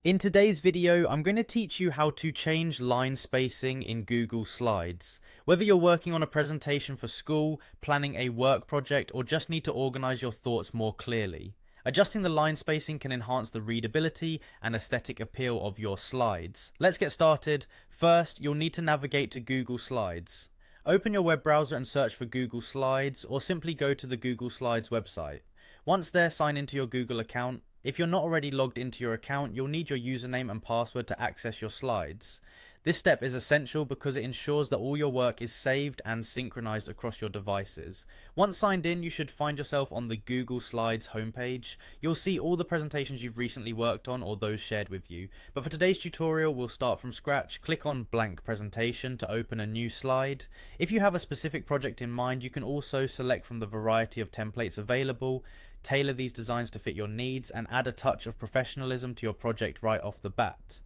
In today's video, I'm going to teach you how to change line spacing in Google Slides. Whether you're working on a presentation for school, planning a work project, or just need to organize your thoughts more clearly, adjusting the line spacing can enhance the readability and aesthetic appeal of your slides. Let's get started. First, you'll need to navigate to Google Slides. Open your web browser and search for Google Slides, or simply go to the Google Slides website. Once there, sign into your Google account. If you're not already logged into your account, you'll need your username and password to access your slides. This step is essential because it ensures that all your work is saved and synchronized across your devices. Once signed in, you should find yourself on the Google Slides homepage. You'll see all the presentations you've recently worked on or those shared with you. But for today's tutorial, we'll start from scratch. Click on Blank Presentation to open a new slide. If you have a specific project in mind, you can also select from the variety of templates available. Tailor these designs to fit your needs and add a touch of professionalism to your project right off the bat.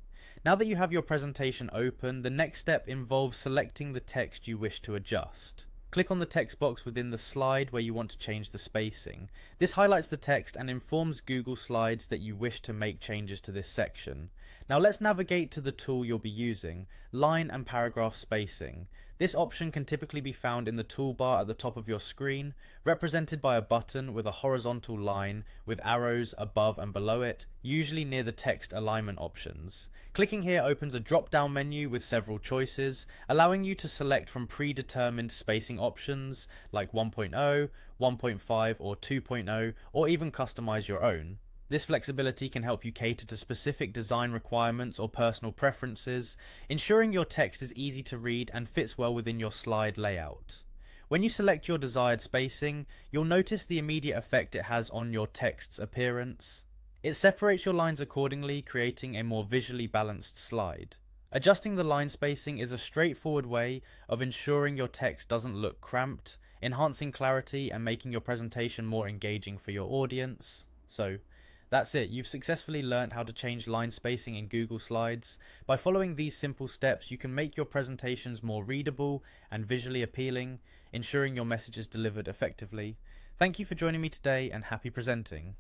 Now that you have your presentation open, the next step involves selecting the text you wish to adjust. Click on the text box within the slide where you want to change the spacing. This highlights the text and informs Google Slides that you wish to make changes to this section. Now let's navigate to the tool you'll be using, line and paragraph spacing. This option can typically be found in the toolbar at the top of your screen, represented by a button with a horizontal line with arrows above and below it, usually near the text alignment options. Clicking here opens a drop-down menu with several choices, allowing you to select from predetermined spacing options like 1.0, 1.5 or 2.0, or even customize your own. This flexibility can help you cater to specific design requirements or personal preferences, ensuring your text is easy to read and fits well within your slide layout. When you select your desired spacing, you'll notice the immediate effect it has on your text's appearance. It separates your lines accordingly, creating a more visually balanced slide. Adjusting the line spacing is a straightforward way of ensuring your text doesn't look cramped, enhancing clarity and making your presentation more engaging for your audience. So, that's it. You've successfully learned how to change line spacing in Google Slides. By following these simple steps, you can make your presentations more readable and visually appealing, ensuring your message is delivered effectively. Thank you for joining me today and happy presenting.